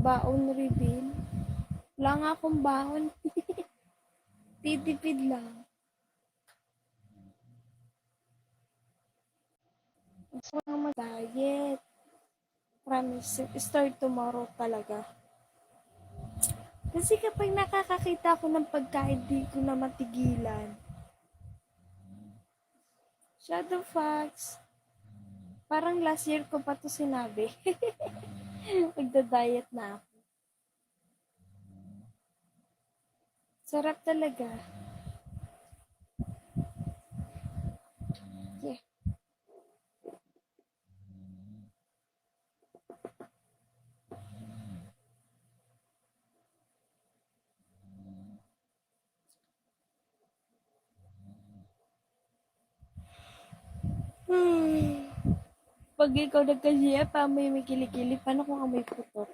Baon reveal. Wala nga akong baon. Titipid lang. Gusto ko mag-diet. Promise, start tomorrow talaga. Kasi kapag nakakakita ko ng pagkain, di ko na matigilan. Shadow facts. Parang last year ko pa to sinabi. Magda-diet na ako. Sarap talaga. Yeah. Pag ikaw nagkasiya, pa may kilikili, paano kung amoy putok?